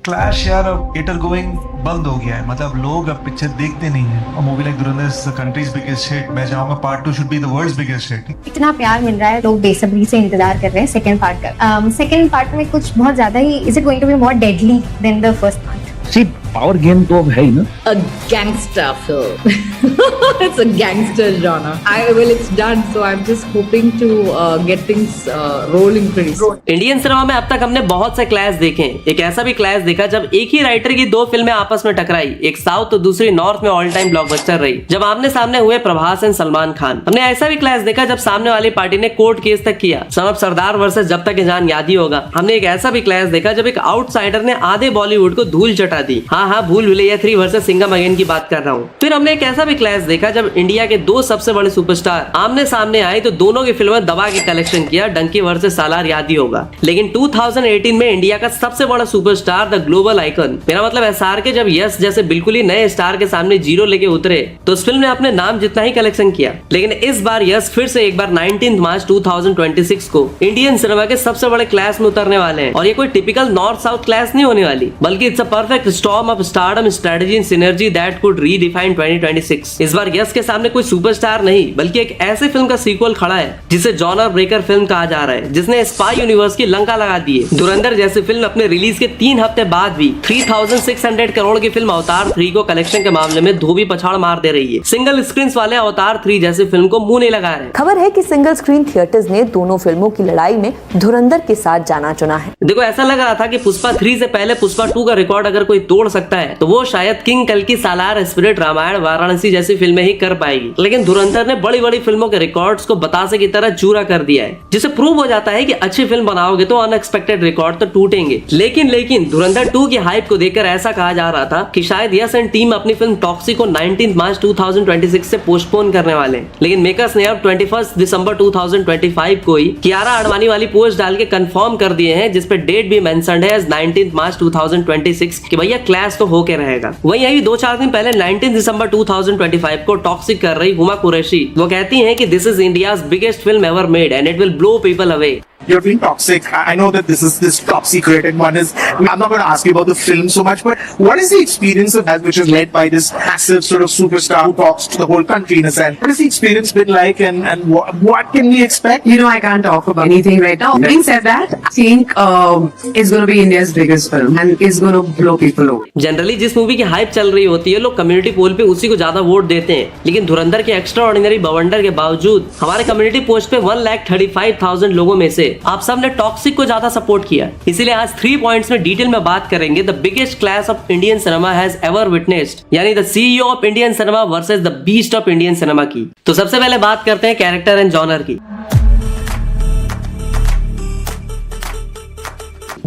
Clash यार अब theatre going बंद हो गया है, मतलब लोग अब पिक्चर देखते नहीं है। Movie like Dhurandhar is the country's biggest hit, मैं चाहूंगा part 2 should be the world's biggest hit. इतना प्यार मिल रहा है, लोग बेसब्री से इंतजार कर रहे हैं सेकंड पार्ट का। सेकंड पार्ट में कुछ बहुत ज्यादा ही, is it going to be more deadly than the first part? See, power game तो अब है ही ना। A gangster film. It's a gangster genre. It's done, so I'm just hoping to get things rolling pretty soon. Indian cinema में अब तक हमने बहुत से क्लैश देखे हैं। एक ऐसा भी क्लैश देखा जब एक ही राइटर की दो फिल्में आपस में टकराई, एक साउथ तो दूसरी नॉर्थ में ऑल टाइम ब्लॉकबस्टर रही, जब आमने सामने हुए प्रभास एंड सलमान खान। हमने ऐसा भी क्लैश देखा जब सामने वाली पार्टी ने कोर्ट केस तक किया, सब सरदार वर्सेस जब तक जान याद ही होगा। हमने एक ऐसा भी क्लैश देखा जब एक आउटसाइडर ने आधे बॉलीवुड को धूल चटा दी। हाँ, भूल भुलैया 3 वर्सेस सिंघम अगेन की बात कर रहा हूँ। फिर हमने एक ऐसा भी क्लैश देखा जब इंडिया के दो सबसे बड़े सुपरस्टार आमने सामने आए तो दोनों की फिल्में दबा के कलेक्शन किया, डंकी वर्सेस सालार याद ही होगा। लेकिन 2018 में इंडिया का सबसे बड़ा सुपरस्टार, द ग्लोबल आइकन, मेरा मतलब SRK, जब यस जैसे बिल्कुल ही नए स्टार के सामने जीरो लेके उतरे तो उस फिल्म ने अपने नाम जितना ही कलेक्शन किया। लेकिन इस बार यस फिर से एक बार 19 मार्च 2026 को इंडियन सिनेमा के सबसे बड़े क्लैश में उतरने वाले हैं। और ये कोई टिपिकल नॉर्थ साउथ क्लैश नहीं होने वाली, बल्कि it's a perfect storm of stardom, strategy and synergy that could redefine 2026। इस बार यस के सामने कोई सुपरस्टार नहीं, बल्कि एक ऐसे फिल्म का सीक्वल खड़ा है जिसे जॉनर ब्रेकर फिल्म कहा जा रहा है, जिसने स्पाई यूनिवर्स की लंका लगा दी है। धुरंधर जैसी फिल्म अपने रिलीज के 3 हफ्ते बाद भी 3600 करोड़ की फिल्म अवतार 3 को कलेक्शन के मामले में धोबी पछाड़ मार दे रही है। सिंगल स्क्रीन वाले अवतार 3 जैसी फिल्म को मुंह नहीं लगा रहे। खबर है कि सिंगल स्क्रीन थिएटर्स ने दोनों फिल्मों की लड़ाई में धुरंधर के साथ जाना चुना है। देखो, ऐसा लग रहा था कि पुष्पा 3 से पहले पुष्पा 2 का रिकॉर्ड अगर कोई तोड़ सकता है तो वो शायद किंग कल्कि, सालार, स्पिरिट, रामायण, वाराणसी जैसी फिल्में ही कर पाएगी। लेकिन धुरंधर ने बड़ी बड़ी फिल्मों के रिकॉर्ड्स को बतासे की तरह चूरा कर दिया है, जिससे प्रूव हो जाता है कि अच्छी फिल्म बनाओगे तो अनएक्सपेक्टेड रिकॉर्ड तो टूटेंगे। लेकिन धुरंधर 2 की हाइप को देखकर ऐसा कहा जा रहा था कि शायद यस एंड टीम अपनी फिल्म टॉक्सी को 19 मार्च 2026 से पोस्टपोन करने वाले हैं। लेकिन मेकर्स ने अब 21 दिसंबर 2025 को ही कियारा आडवाणी वाली पोस्ट डाल के कंफर्म कर दिए हैं, जिसपे डेट भी मेंशन्ड है 19 मार्च 2026 कि भैया क्लैश तो होके रहेगा। वहीं अभी 2-4 दिन पहले 19 दिसंबर 2025 को टॉक्सिक कर रही हुमा कुरैशी वो कहती हैं कि this is India's biggest film ever made and it will blow people away. You're being toxic. I know that this is this top secret and one is, I'm not going to ask you about the film so much, but what is the experience of that which is led by this massive sort of superstar who talks to the whole country in a sense? What has the experience been like and what can we expect? You know, I can't talk about anything right now. Having said that, I think it's going to be India's biggest film and it's going to blow people away. Generally जिस movie की hype चल रही होती है लोग community पोल पे उसी को ज्यादा वोट देते हैं, लेकिन धुरंधर के एक्स्ट्रा ऑर्डिनरी बवंडर के बावजूद हमारे कम्युनिटी पोस्ट पे 1,35,000 लोगों में से आप सब ने टॉक्सिक को ज्यादा सपोर्ट किया। इसीलिए आज 3 पॉइंट्स में डिटेल में बात करेंगे the biggest clash of Indian cinema has ever witnessed, यानी the CEO of Indian cinema versus the beast of Indian cinema की। तो सबसे पहले बात करते हैं कैरेक्टर एंड जॉनर की।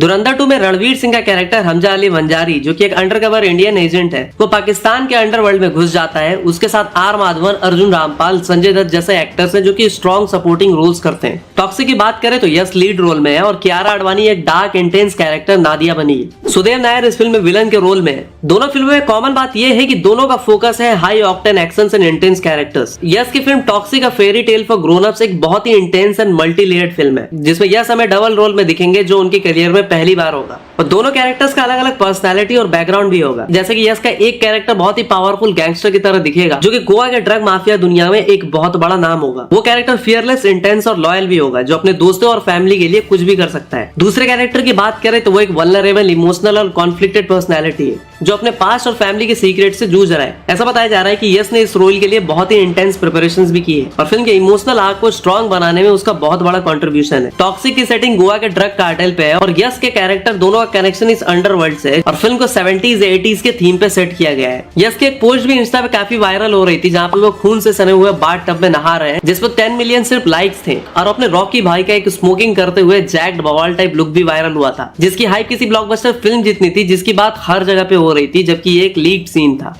धुरंधर 2 में रणवीर सिंह का कैरेक्टर हमजा अली वंजारी, जो कि एक अंडरकवर इंडियन एजेंट है, वो पाकिस्तान के अंडरवर्ल्ड में घुस जाता है। उसके साथ आर माधवन, अर्जुन रामपाल, संजय दत्त जैसे एक्टर्स हैं जो कि स्ट्रॉन्ग सपोर्टिंग रोल्स करते हैं। टॉक्सिक की बात करें तो यस लीड रोल में है और कियारा आडवाणी एक डार्क इंटेंस कैरेक्टर नादिया बनी है। सुदेव नायर इस फिल्म में विलन के रोल में है। दोनों फिल्मों में कॉमन बात यह है कि दोनों का फोकस है high octane actions and intense characters. Yash की film Toxic, a fairy tale for grown ups, एक बहुत ही intense and multi layered film है, जिसमें यस हमें डबल रोल में दिखेंगे जो उनके करियर में पहली बार होगा। और दोनों कैरेक्टर्स का अलग अलग पर्सनालिटी और बैकग्राउंड भी होगा। जैसे कि यस का एक कैरेक्टर बहुत ही पावरफुल गैंगस्टर की तरह दिखेगा, जो कि गोवा के ड्रग माफिया दुनिया में एक बहुत बड़ा नाम होगा। वो कैरेक्टर फियरलेस, इंटेंस और लॉयल भी होगा, जो अपने दोस्तों और फैमिली के लिए कुछ भी कर सकता है। दूसरे कैरेक्टर की बात करें तो वो एक वल्नरेबल, इमोशनल और कॉन्फ्लिक्टेड पर्सनैलिटी है, जो अपने पास्ट और फैमिली के सीक्रेट से जूझ रहा है। ऐसा बताया जा रहा है कि यस ने इस रोल के लिए बहुत ही इंटेंस प्रिपरेशंस भी की है और फिल्म के इमोशनल आर्क को स्ट्रॉन्ग बनाने में उसका बहुत बड़ा कंट्रीब्यूशन है। टॉक्सिक की सेटिंग गोवा के ड्रग कार्टेल पे है और यस के कैरेक्टर दोनों का कनेक्शन इस अंडरवर्ल्ड से है और फिल्म को 70s 80s के थीम पे सेट किया गया है। यस की एक पोस्ट भी इंस्टा पे काफी वायरल हो रही थी, जहाँ पे वो खून से सने हुए बाथ टब में नहा रहे हैं, जिसपे 10 मिलियन सिर्फ लाइक्स थे और अपने रॉकी भाई का एक स्मोकिंग करते हुए जैक्ड बवाल टाइप लुक भी वायरल हुआ था, जिसकी हाइप किसी ब्लॉकबस्टर फिल्म जितनी थी, जिसकी बात हर जगह पे हो रही थी, जबकि एक लीड सीन था।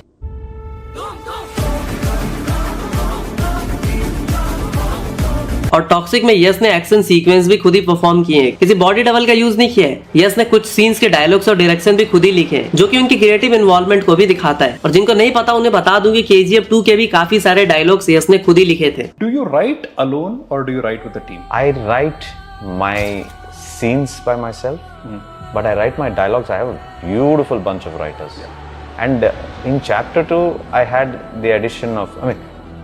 और टॉक्सिक में यस ने एक्शन सीक्वेंस भी खुद ही परफॉर्म किए हैं, किसी बॉडी डबल का यूज नहीं किया है। यस ने कुछ सीन्स के डायलॉग्स और डायरेक्शन भी खुद ही लिखे हैं, जो कि उनकी क्रिएटिव इन्वॉल्वमेंट को भी दिखाता है। और जिनको नहीं पता उन्हें बता दूं कि KGF 2 के भी काफी सारे डायलॉग्स यस ने खुद ही लिखे थे। Do you write alone or do you write with a team? I write my scenes by myself. but I write my dialogues. I have a beautiful bunch of writers. And in chapter 2, I had the addition of,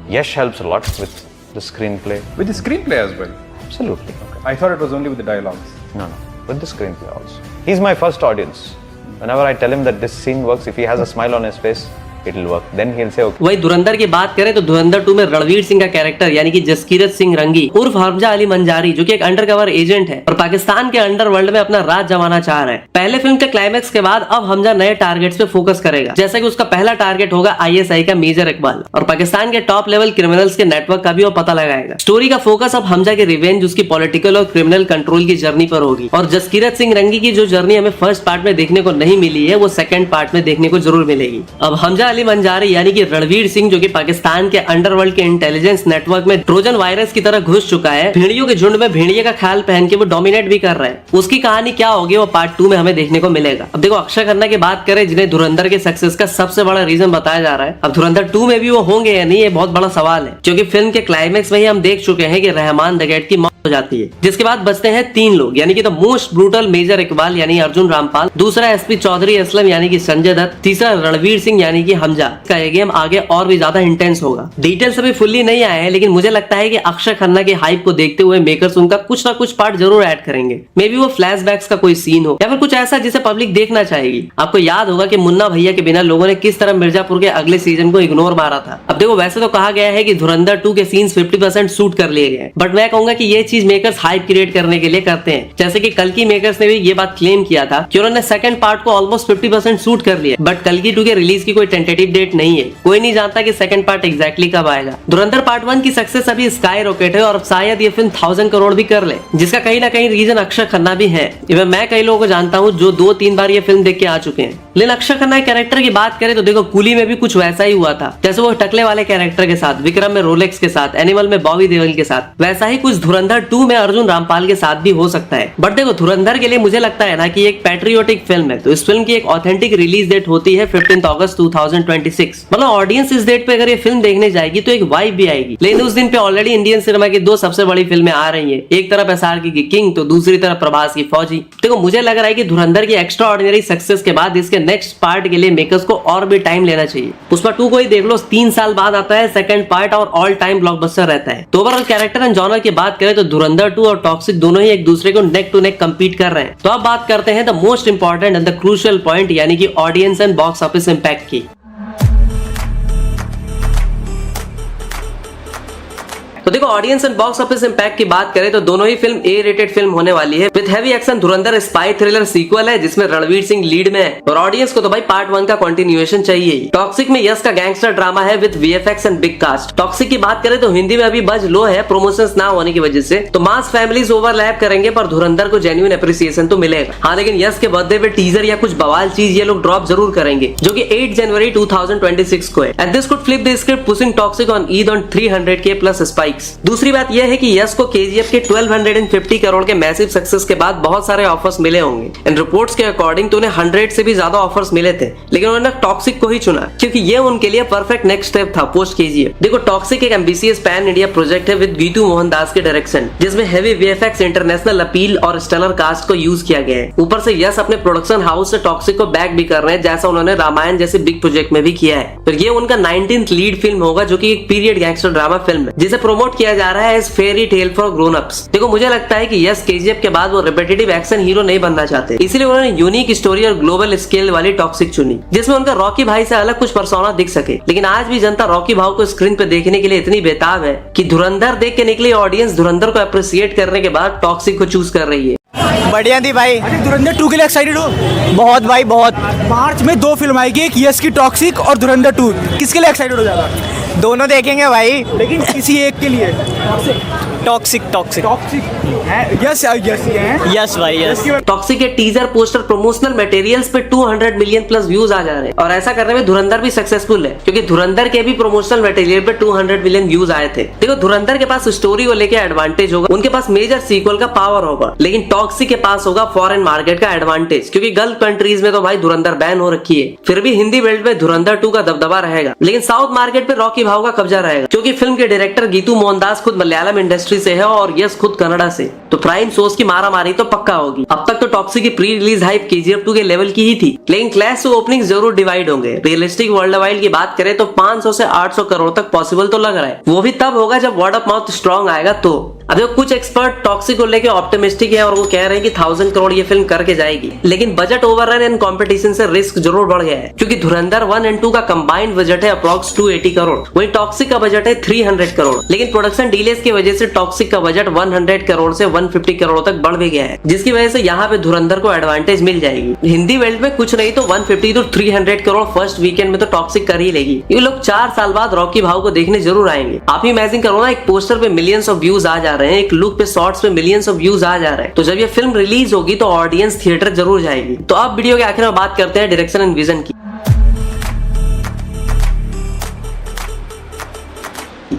Yash helps a lot with the screenplay. With the screenplay as well? Absolutely. Okay. I thought it was only with the dialogues. No, with the screenplay also. He's my first audience. Whenever I tell him that this scene works, if he has a smile on his face, it'll work. Then he'll say okay. वही धुरंधर की बात करें तो धुरंधर 2 में रणवीर सिंह का character यानी कि जसकीरत सिंह रंगी उर्फ हमजा अली मंजारी जो कि एक अंडरकवर एजेंट है और पाकिस्तान के अंडरवर्ल्ड में अपना राज जमाना चाह रहा है। पहले फिल्म के क्लाइमैक्स के बाद अब हमजा नए टारगेट्स पे फोकस करेगा, जैसा कि उसका पहला टारगेट होगा ISI का मेजर इकबाल और पाकिस्तान के टॉप लेवल क्रिमिनल्स के नेटवर्क का भी वो पता लगाएगा। स्टोरी का फोकस अब हमजा की रिवेंज उसकी पॉलिटिकल और क्रिमिनल कंट्रोल की जर्नी पर होगी और जसकीरत सिंह रंगी की जो जर्नी हमें फर्स्ट पार्ट में देखने को नहीं मिली है वो सेकंड पार्ट में देखने को जरूर मिलेगी। अब हमजा अली मंजारी यानी कि रणवीर सिंह जो कि पाकिस्तान के अंडरवर्ल्ड के इंटेलिजेंस नेटवर्क में ट्रोजन वायरस की तरह घुस चुका है, भेड़ियों के झुंड में भेड़िए का ख्याल पहन के वो डोमिनेट भी कर रहा है। उसकी कहानी क्या होगी वो पार्ट 2 में हमें देखने को मिलेगा। अब देखो अक्षय खन्ना की बात करें जिन्हें धुरंधर के सक्सेस का सबसे बड़ा रीजन बताया जा रहा है, अब धुरंधर 2 में भी वो होंगे या नहीं ये बहुत बड़ा सवाल है, क्योंकि फिल्म के क्लाइमेक्स में ही हम देख चुके हैं कि रहमान दगेट की मौत हो जाती है, जिसके बाद बचते हैं 3 लोग यानी कि the most brutal major Iqbal यानी अर्जुन रामपाल, दूसरा SP चौधरी असलम यानी कि संजय दत्त, तीसरा रणवीर सिंह यानी कि हमजा। का ये गेम आगे और भी ज्यादा इंटेंस होगा। डिटेल्स अभी फुल्ली नहीं आए हैं लेकिन मुझे लगता है कि अक्षय खन्ना की हाइप को देखते हुए मेकर्स उनका कुछ ना कुछ पार्ट जरूर ऐड करेंगे। मे बी वो फ्लैशबैक्स का कोई सीन हो या फिर कुछ ऐसा जिसे पब्लिक देखना चाहेगी। आपको याद होगा कि मुन्ना भैया के बिना लोगों ने किस तरह मिर्जापुर के अगले सीजन को इग्नोर मारा था। अब देखो वैसे तो कहा गया है कि धुरंधर 2 के सीन्स 50% शूट कर लिए गए, बट मैं कहूंगा कि ये चीज मेकर्स हाइप क्रिएट करने के लिए करते हैं, जैसे कि कल की मेकर्स ने भी ये बात क्लेम किया था कि उन्होंने सेकंड पार्ट को ऑलमोस्ट 50% शूट कर लिया, बट कल की 2 के रिलीज की कोई टेंटेटिव डेट नहीं है। कोई नहीं जानता कि सेकंड पार्ट एग्जैक्टली कब आएगा। धुरंधर पार्ट 1 की सक्सेस अभी स्काई रॉकेट है और अब शायद ये फिल्म 1000 करोड़ भी कर ले, जिसका कहीं ना कहीं रीजन अक्षय खन्ना भी है। इवन मैं कई लोगों को जानता हूँ जो 2-3 बार ये फिल्म देख के आ चुके हैं। लेकिन अक्षय खन्ना के कैरेक्टर की बात करें तो देखो कूली में भी कुछ वैसा ही हुआ था, जैसे वो टकले वाले कैरेक्टर के साथ, विक्रम में रोलेक्स के साथ, एनिमल में बॉबी देओल के साथ, वैसा ही कुछ धुरंधर 2 में अर्जुन रामपाल के साथ भी हो सकता है। बट देखो धुरंधर के लिए मुझे लगता है ना कि एक पैट्रियोटिक फिल्म है, तो इस फिल्म की एक ऑथेंटिक रिलीज डेट होती है 15 अगस्त 2026। मतलब ऑडियंस इस डेट पे अगर ये फिल्म देखने जाएगी तो एक वाइब भी आएगी। लेकिन उस दिन पे ऑलरेडी इंडियन सिनेमा की 2 सबसे बड़ी फिल्में आ रही हैं, एक तरफ SRK की किंग तो दूसरी तरफ प्रभास की फौजी। देखो मुझे लग रहा है कि धुरंधर की एक्स्ट्रा ऑर्डिनरी सक्सेस के बाद इसके नेक्स्ट पार्ट के लिए मेकर्स को और भी टाइम लेना चाहिए। पुष्पा 2 को ही देख लो, 3 साल बाद आता है सेकंड पार्ट और ऑल टाइम ब्लॉकबस्टर रहता है। तो ओवरऑल कैरेक्टर एंड जॉनर की बात करें तो धुरंधर 2 और टॉक्सिक दोनों ही एक दूसरे को नेक टू नेक कंपीट कर रहे हैं। तो अब बात करते हैं the most important and the crucial point यानी कि audience and box office impact की। तो देखो audience and box office impact की बात करें तो दोनों ही फिल्म A रेटेड फिल्म होने वाली है with heavy action. Dhurandhar spy thriller sequel है जिसमें रणवीर सिंह लीड में है और ऑडियंस को तो भाई पार्ट 1 का कंटिन्यूएशन चाहिए ही। टॉक्सिक में यश का गैंगस्टर ड्रामा है with VFX and big cast. Toxic की बात करें तो हिंदी में अभी बज लो है प्रोमोशंस ना होने की वजह से, तो मास फैमिलीज ओवरलैप करेंगे पर धुरंधर को जेन्युइन एप्रिसिएशन तो मिलेगा। हाँ लेकिन यश के बर्थडे पे टीजर या कुछ बवाल चीज ये लोग ड्रॉप जरूर करेंगे जो कि 8 जनवरी 2026 को है and this could flip the script pushing toxic on Eid on 300K plus spikes. दूसरी बात यह है कि यश को KGF के 1250 करोड़ के मैसिव सक्सेस के बाद बहुत सारे ऑफर्स मिले होंगे एंड रिपोर्ट्स के अकॉर्डिंग तो उन्हें 100 से भी ज्यादा ऑफर्स मिले थे, लेकिन उन्होंने टॉक्सिक को ही चुना क्योंकि ये उनके लिए परफेक्ट नेक्स्ट स्टेप था पोस्ट KGF। देखो टॉक्सिक एक एम्बिशियस पैन इंडिया प्रोजेक्ट है विद वीतू मोहन दास के डायरेक्शन, जिसमें हेवी VFX, इंटरनेशनल अपील और स्टेलर कास्ट को यूज किया गया है। ऊपर से यश अपने प्रोडक्शन हाउस से टॉक्सिक को बैक भी कर रहे हैं जैसा उन्होंने रामायण जैसे बिग प्रोजेक्ट में भी किया है। फिर ये उनका 19th लीड फिल्म होगा जो कि एक पीरियड गैंगस्टर ड्रामा फिल्म है जिसे प्रमोट किया जा रहा है as fairy tale for grown ups. देखो मुझे लगता है कि यस KGF के बाद वो रिपीटेटिव एक्शन हीरो नहीं बनना चाहते, इसलिए उन्होंने यूनिक स्टोरी और ग्लोबल स्केल वाली टॉक्सिक चुनी जिसमें उनका रॉकी भाई से अलग कुछ पर्सोना दिख सके। लेकिन आज भी जनता रॉकी भाई को स्क्रीन पे देखने के लिए इतनी बेताब है कि धुरंधर देख के निकली ऑडियंस धुरंधर को अप्रिशिएट करने के बाद टॉक्सिक को चूज कर रही है। बढ़िया थी भाई। धुरंधर 2 के लिए एक्साइटेड हो? बहुत भाई बहुत। मार्च में 2 फिल्म आएगी, एक यस की टॉक्सिक और धुरंधर 2। किसके लिए एक्साइटेड हो ज्यादा? दोनों देखेंगे भाई, लेकिन किसी एक के लिए। टॉक्सिक यस यस भाई यस। टॉक्सिक के टीजर, पोस्टर, प्रमोशनल मटेरियल्स पे 200 मिलियन प्लस व्यूज आ जा रहे हैं और ऐसा करने में धुरंधर भी सक्सेसफुल है क्योंकि धुरंधर के भी प्रमोशनल मटेरियल पे 200 मिलियन व्यूज आए थे। देखो धुरंधर के पास स्टोरी को लेके एडवांटेज होगा, उनके पास मेजर सीक्वल का पावर होगा, लेकिन टॉक्सिक के पास होगा फॉरेन मार्केट का एडवांटेज क्योंकि गल्फ कंट्रीज में तो भाई धुरंधर बैन हो रखी है। फिर भी हिंदी बेल्ट में धुरंधर 2 का दबदबा रहेगा, लेकिन साउथ मार्केट पे रॉकी भाव का कब्जा रहेगा, क्योंकि फिल्म के डायरेक्टर गीतू मोहनदास खुद मलयालम इंडस्ट्री से है और यश खुद कनाडा से, तो प्राइम सोर्स की मारामारी तो पक्का होगी। अब तक तो टॉक्सिक की प्री रिलीज हाइप KGF 2 के लेवल की ही थी, लेकिन क्लैश से ओपनिंग जरूर डिवाइड होंगे। रियलिस्टिक वर्ल्ड वाइड की बात करें तो 500 से 800 करोड़ तक पॉसिबल तो लग रहा है, वो भी तब होगा जब वर्ड ऑफ माउथ स्ट्रॉन्ग आएगा। तो अब देखो कुछ एक्सपर्ट टॉक्सिक को लेके ऑप्टिमिस्टिक है और वो कह रहे हैं कि 1000 करोड़ ये फिल्म करके जाएगी, लेकिन बजट ओवररन एंड कंपटीशन से रिस्क जरूर बढ़ गया है, क्योंकि धुरंधर 1 और 2 का कंबाइंड बजट है अप्रॉक्स 280 करोड़, वहीं टॉक्सिक का बजट है 300 करोड़, लेकिन प्रोडक्शन डिलेस की वजह से टॉक्सिक का बजट 100 करोड़ से 150 करोड़ तक बढ़ भी गया है, जिसकी वजह से यहाँ पे धुरंधर को एडवांटेज मिल जाएगी। हिंदी वर्ल्ड में कुछ नहीं तो 150 to 300 करोड़ फर्स्ट वीकेंड में तो टॉक्सिक कर ही लेगी। ये लोग 4 साल बाद रॉकी भाव को देखने जरूर आएंगे। आप ही इमेजिन करो ना, एक पोस्टर पे मिलियंस ऑफ व्यूज आ जा रहे हैं, एक लुक पे शॉर्ट्स पे मिलियंस ऑफ व्यूज आ जा रहे हैं, तो जब ये फिल्म रिलीज होगी तो ऑडियंस थिएटर जरूर जाएगी। तो अब वीडियो के आखिर में बात करते हैं डायरेक्शन एंड विजन की।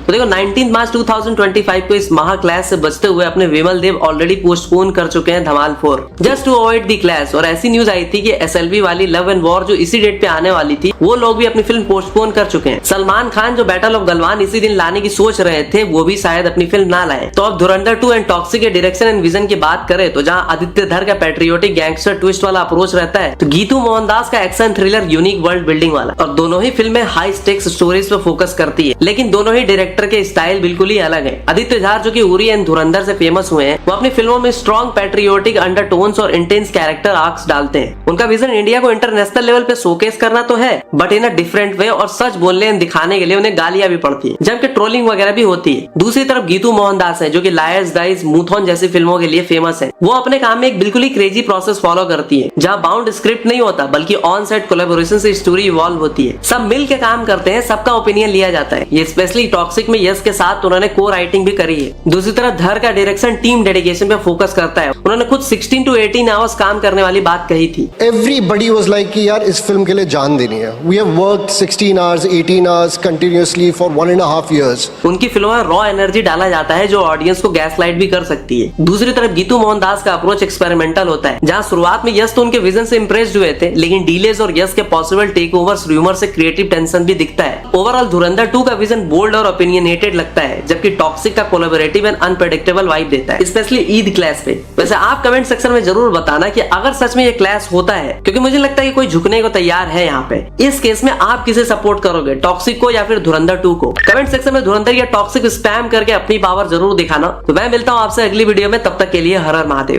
तो देखो 19 मार्च 2025 को इस महा क्लैश से बचते हुए अपने विमल देव ऑलरेडी पोस्टपोन कर चुके हैं Dhamaal 4 just to avoid the clash. और ऐसी न्यूज आई थी कि SLV वाली लव एंड वॉर जो इसी डेट पे आने वाली थी, वो लोग भी अपनी फिल्म पोस्टपोन कर चुके हैं। सलमान खान जो बैटल ऑफ गलवान इसी दिन लाने की सोच रहे थे, वो भी शायद अपनी फिल्म ना लाए। तो अब धुरंधर 2 एंड टॉक्सिक के डायरेक्शन एंड विजन की बात करें तो जहाँ आदित्य धर का पैट्रियोटिक गैंगस्टर ट्विस्ट वाला अप्रोच रहता है, तो गीतू मोहनदास का action thriller unique world building वाला। और दोनों ही फिल्में हाई स्टेक्स स्टोरीज पे फोकस करती है, लेकिन दोनों ही डायरेक्टर के स्टाइल बिल्कुल ही अलग है। आदित्य धार जो कि उरी एंड धुरंधर से फेमस हुए हैं, वो अपनी फिल्मों में स्ट्रॉन्ग पैट्रियोटिक अंडरटोन्स और इंटेंस कैरेक्टर आर्क्स डालते हैं। उनका विजन इंडिया को इंटरनेशनल लेवल पे शोकेस करना तो है, but in a different way, और सच बोलने एंड दिखाने के लिए उन्हें गालियां भी पड़ती है, जबकि ट्रोलिंग वगैरह भी होती है। दूसरी तरफ गीतू मोहनदास है जो कि लायर्स गाइज मूथॉन जैसी फिल्मों के लिए फेमस है। वो अपने काम में एक बिल्कुल ही क्रेजी प्रोसेस फॉलो करती है, जहाँ बाउंड स्क्रिप्ट नहीं होता बल्कि ऑन सेट कोलैबोरेशन से स्टोरी इवॉल्व होती है। सब मिल के काम करते हैं, सबका ओपिनियन लिया जाता है। ये स्पेशली टॉक्सिक में यश के साथ उन्होंने को राइटिंग भी करी है। दूसरी तरफ धर का डायरेक्शन टीम डेडिकेशन पे फोकस करता है। उन्होंने खुद 16 to 18 आवर्स काम करने वाली बात कही थी। Everybody was like कि यार इस फिल्म के लिए जान देनी है। We have worked 16 hours, 18 hours continuously for 1.5 years. उनकी फिल्मों में रॉ एनर्जी डाला जाता है जो ऑडियंस को गैसलाइट भी कर सकती है। दूसरी तरफ गीतू मोहनदास का अप्रोच एक्सपेरिमेंटल होता है, जहाँ शुरुआत में यश तो उनके विजन से इंप्रेस्ड हुए थे, लेकिन डीलेज और यश के पॉसिबल टेक ओवर्स र्यूमर से क्रिएटिव टेंशन भी दिखता है। ओवरऑल धुरंधर 2 का विजन बोल्ड और ओपिनियनेटेड लगता है, जबकि टॉक्सिक का कोलैबोरेटिव एंड अनप्रेडिक्टेबल वाइब देता है, स्पेशली ईद क्लैश पे। वैसे आप कमेंट सेक्शन में जरूर बताना कि अगर सच में ये क्लैश होता है, क्योंकि मुझे लगता है कि कोई झुकने को तैयार है यहाँ पे। इस केस में आप किसे सपोर्ट करोगे, टॉक्सिक को या फिर धुरंधर 2 को? कमेंट सेक्शन में धुरंधर या टॉक्सिक स्पैम करके अपनी पावर जरूर दिखाना। तो मैं मिलता हूँ आपसे अगली वीडियो में, तब तक के लिए हर हर महादेव।